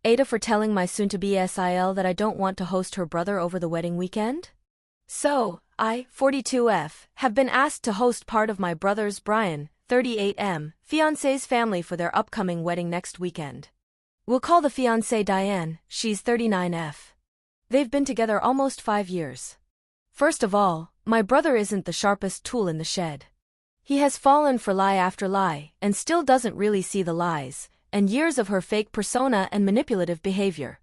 AITA for telling my soon-to-be-SIL that I don't want to host her brother over the wedding weekend? So, I, 42F, have been asked to host part of my brother's Brian, 38M, fiancé's family for their upcoming wedding next weekend. We'll call the fiancée Diane, she's 39F. They've been together almost 5 years. First of all, my brother isn't the sharpest tool in the shed. He has fallen for lie after lie and still doesn't really see the lies and years of her fake persona and manipulative behavior.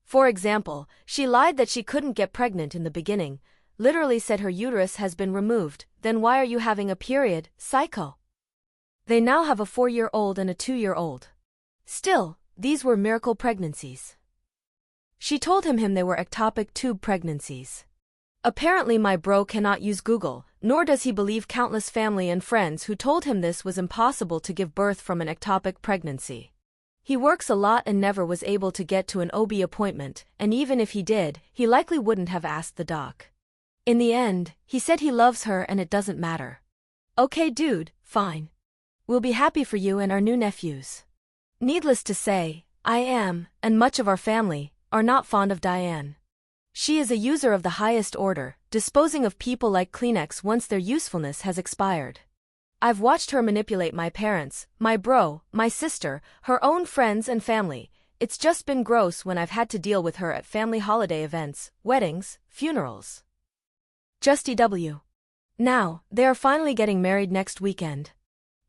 For example, she lied that she couldn't get pregnant in the beginning, literally said her uterus has been removed, then why are you having a period, psycho? They now have a 4-year-old and a 2-year-old. Still, these were miracle pregnancies. She told him they were ectopic tube pregnancies. Apparently my bro cannot use Google, nor does he believe countless family and friends who told him this was impossible to give birth from an ectopic pregnancy. He works a lot and never was able to get to an OB appointment, and even if he did, he likely wouldn't have asked the doc. In the end, he said he loves her and it doesn't matter. Okay dude, fine. We'll be happy for you and our new nephews. Needless to say, I am, and much of our family, are not fond of Diane. She is a user of the highest order, disposing of people like Kleenex once their usefulness has expired. I've watched her manipulate my parents, my bro, my sister, her own friends and family. It's just been gross when I've had to deal with her at family holiday events, weddings, funerals. Just EW. Now, they are finally getting married next weekend.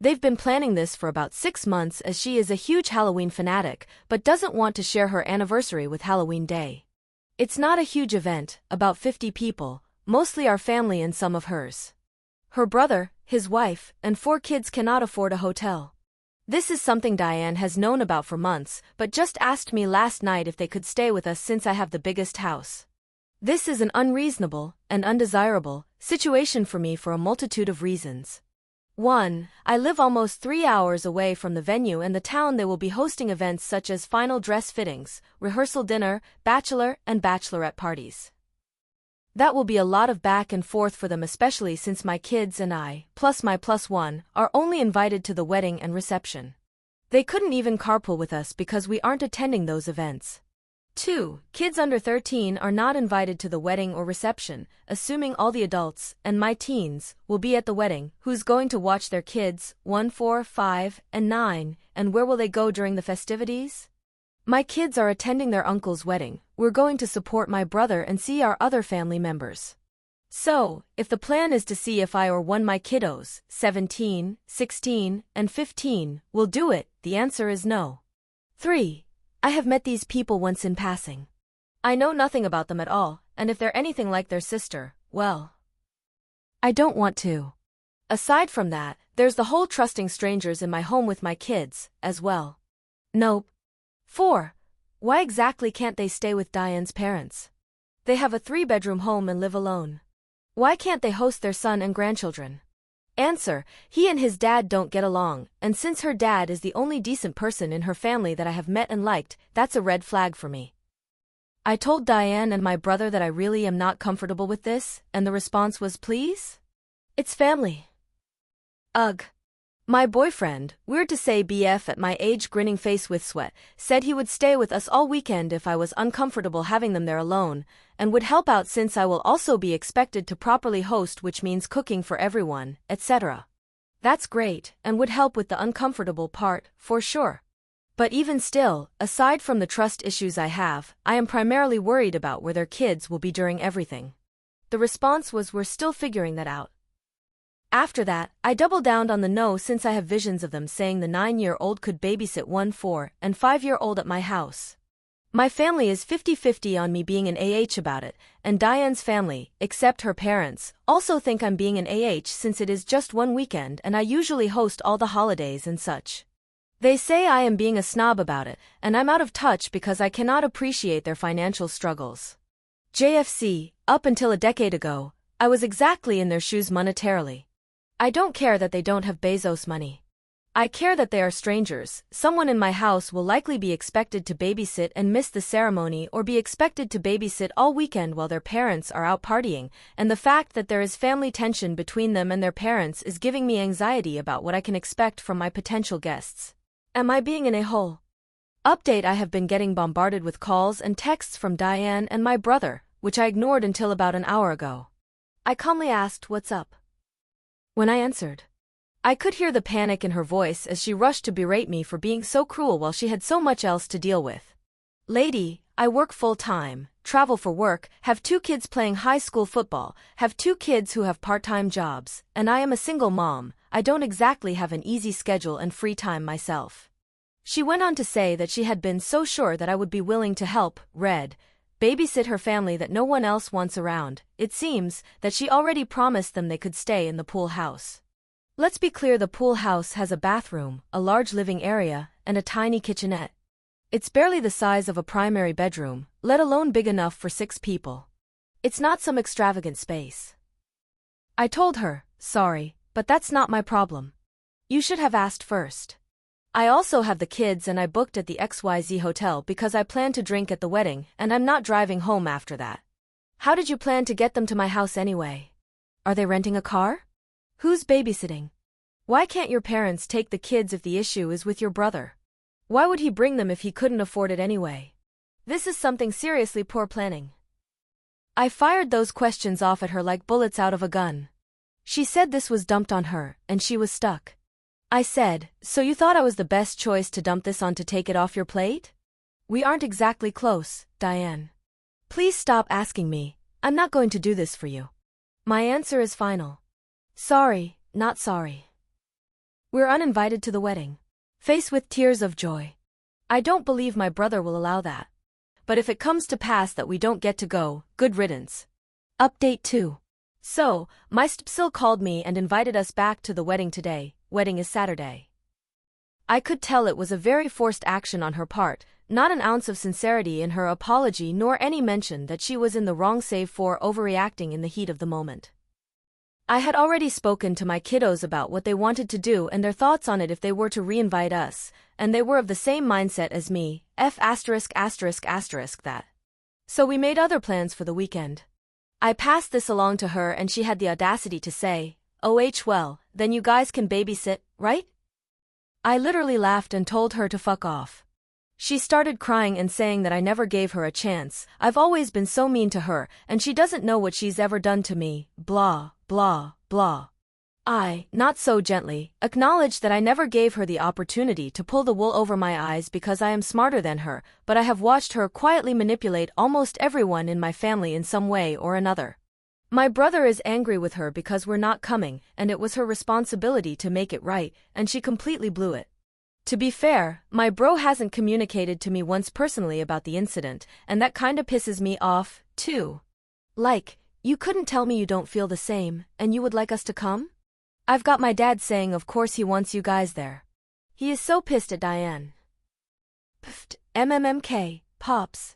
They've been planning this for about 6 months as she is a huge Halloween fanatic, but doesn't want to share her anniversary with Halloween Day. It's not a huge event, about 50 people, mostly our family and some of hers. Her brother, his wife, and 4 kids cannot afford a hotel. This is something Diane has known about for months, but just asked me last night if they could stay with us since I have the biggest house. This is an unreasonable and undesirable situation for me for a multitude of reasons. 1. I live almost 3 hours away from the venue and the town. They will be hosting events such as final dress fittings, rehearsal dinner, bachelor and bachelorette parties. That will be a lot of back and forth for them, especially since my kids and I, plus my +1, are only invited to the wedding and reception. They couldn't even carpool with us because we aren't attending those events. 2. Kids under 13 are not invited to the wedding or reception, assuming all the adults, and my teens, will be at the wedding. Who's going to watch their kids, 1, 4, 5, and 9, and where will they go during the festivities? My kids are attending their uncle's wedding. We're going to support my brother and see our other family members. So, if the plan is to see if I or one my kiddos, 17, 16, and 15, will do it, the answer is no. 3. I have met these people once in passing. I know nothing about them at all, and if they're anything like their sister, well, I don't want to. Aside from that, there's the whole trusting strangers in my home with my kids, as well. Nope. 4. Why exactly can't they stay with Diane's parents? They have a 3-bedroom home and live alone. Why can't they host their son and grandchildren? Answer: he and his dad don't get along, and since her dad is the only decent person in her family that I have met and liked, that's a red flag for me. I told Diane and my brother that I really am not comfortable with this, and the response was, please? It's family. Ugh. My boyfriend, weird to say BF at my age, grinning face with sweat, said he would stay with us all weekend if I was uncomfortable having them there alone, and would help out since I will also be expected to properly host, which means cooking for everyone, etc. That's great, and would help with the uncomfortable part, for sure. But even still, aside from the trust issues I have, I am primarily worried about where their kids will be during everything. The response was, we're still figuring that out. After that, I doubled down on the no since I have visions of them saying the 9-year-old could babysit 1, 4, and 5-year-old at my house. My family is 50-50 on me being an AH about it, and Diane's family, except her parents, also think I'm being an AH since it is just one weekend and I usually host all the holidays and such. They say I am being a snob about it, and I'm out of touch because I cannot appreciate their financial struggles. JFC, up until a decade ago, I was exactly in their shoes monetarily. I don't care that they don't have Bezos money. I care that they are strangers. Someone in my house will likely be expected to babysit and miss the ceremony, or be expected to babysit all weekend while their parents are out partying, and the fact that there is family tension between them and their parents is giving me anxiety about what I can expect from my potential guests. Am I being an a-hole? Update: I have been getting bombarded with calls and texts from Diane and my brother, which I ignored until about an hour ago. I calmly asked, "What's up?" When I answered, I could hear the panic in her voice as she rushed to berate me for being so cruel while she had so much else to deal with. "Lady, I work full-time, travel for work, have 2 kids playing high school football, have 2 kids who have part-time jobs, and I am a single mom. I don't exactly have an easy schedule and free time myself." She went on to say that she had been so sure that I would be willing to help, babysit her family that no one else wants around. It seems that she already promised them they could stay in the pool house. Let's be clear, the pool house has a bathroom, a large living area, and a tiny kitchenette. It's barely the size of a primary bedroom, let alone big enough for 6 people. It's not some extravagant space. I told her, "Sorry, but that's not my problem. You should have asked first. I also have the kids and I booked at the XYZ hotel because I plan to drink at the wedding and I'm not driving home after that. How did you plan to get them to my house anyway? Are they renting a car? Who's babysitting? Why can't your parents take the kids if the issue is with your brother? Why would he bring them if he couldn't afford it anyway? This is something seriously poor planning." I fired those questions off at her like bullets out of a gun. She said this was dumped on her and she was stuck. I said, "So you thought I was the best choice to dump this on to take it off your plate? We aren't exactly close, Diane. Please stop asking me. I'm not going to do this for you. My answer is final. Sorry, not sorry." We're uninvited to the wedding. Face with tears of joy. I don't believe my brother will allow that. But if it comes to pass that we don't get to go, good riddance. Update 2. So, my STP-SIL called me and invited us back to the wedding today. Wedding is Saturday. I could tell it was a very forced action on her part, not an ounce of sincerity in her apology nor any mention that she was in the wrong save for overreacting in the heat of the moment. I had already spoken to my kiddos about what they wanted to do and their thoughts on it if they were to reinvite us, and they were of the same mindset as me, that. So we made other plans for the weekend. I passed this along to her and she had the audacity to say, well, then you guys can babysit, right? I literally laughed and told her to fuck off. She started crying and saying that I never gave her a chance. I've always been so mean to her, and she doesn't know what she's ever done to me, blah, blah, blah. I, not so gently, acknowledged that I never gave her the opportunity to pull the wool over my eyes because I am smarter than her, but I have watched her quietly manipulate almost everyone in my family in some way or another. My brother is angry with her because we're not coming, and it was her responsibility to make it right, and she completely blew it. To be fair, my bro hasn't communicated to me once personally about the incident, and that kinda pisses me off, too. Like, you couldn't tell me you don't feel the same, and you would like us to come? I've got my dad saying of course he wants you guys there. He is so pissed at Diane. Pfft, MMMK, Pops.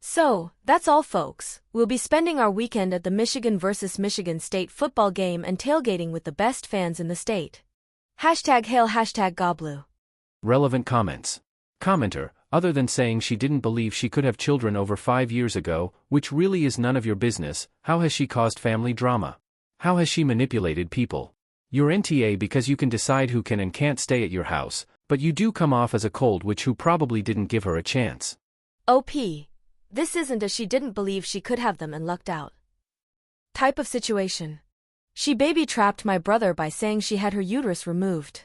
So, that's all folks. We'll be spending our weekend at the Michigan vs. Michigan State football game and tailgating with the best fans in the state. #Hail #Goblu. Relevant comments. Commenter, other than saying she didn't believe she could have children over 5 years ago, which really is none of your business, how has she caused family drama? How has she manipulated people? You're NTA because you can decide who can and can't stay at your house, but you do come off as a cold witch who probably didn't give her a chance. OP. This isn't a she didn't believe she could have them and lucked out type of situation. She baby-trapped my brother by saying she had her uterus removed.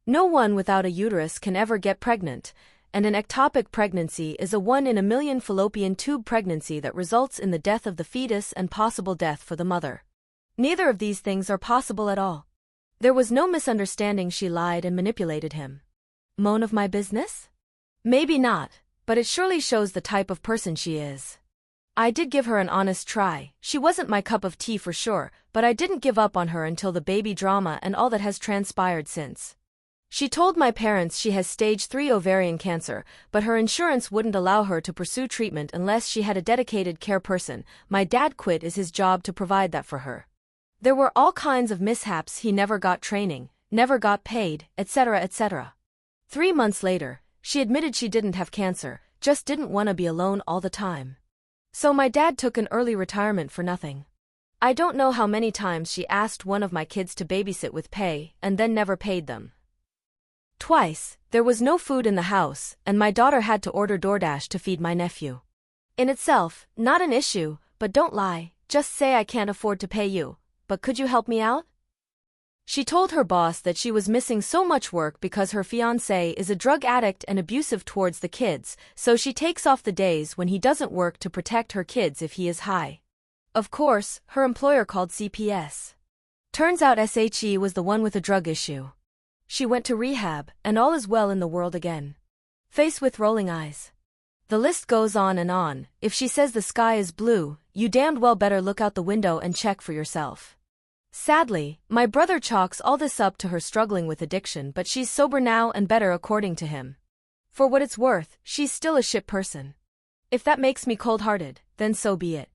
No one without a uterus can ever get pregnant, and an ectopic pregnancy is a 1 in a million fallopian tube pregnancy that results in the death of the fetus and possible death for the mother. Neither of these things are possible at all. There was no misunderstanding. She lied and manipulated him. Moan of my business? Maybe not, but it surely shows the type of person she is. I did give her an honest try. She wasn't my cup of tea for sure, but I didn't give up on her until the baby drama and all that has transpired since. She told my parents she has stage 3 ovarian cancer, but her insurance wouldn't allow her to pursue treatment unless she had a dedicated care person. My dad quit his job to provide that for her. There were all kinds of mishaps. He never got training, never got paid, etc., etc. 3 months later, she admitted she didn't have cancer, just didn't want to be alone all the time. So my dad took an early retirement for nothing. I don't know how many times she asked one of my kids to babysit with pay and then never paid them. Twice, there was no food in the house, and my daughter had to order DoorDash to feed my nephew. In itself, not an issue, but don't lie, just say I can't afford to pay you, but could you help me out? She told her boss that she was missing so much work because her fiancé is a drug addict and abusive towards the kids, so she takes off the days when he doesn't work to protect her kids if he is high. Of course, her employer called CPS. Turns out SHE was the one with a drug issue. She went to rehab, and all is well in the world again. Face with rolling eyes. The list goes on and on. If she says the sky is blue, you damned well better look out the window and check for yourself. Sadly, my brother chalks all this up to her struggling with addiction, but she's sober now and better according to him. For what it's worth, she's still a shit person. If that makes me cold-hearted, then so be it.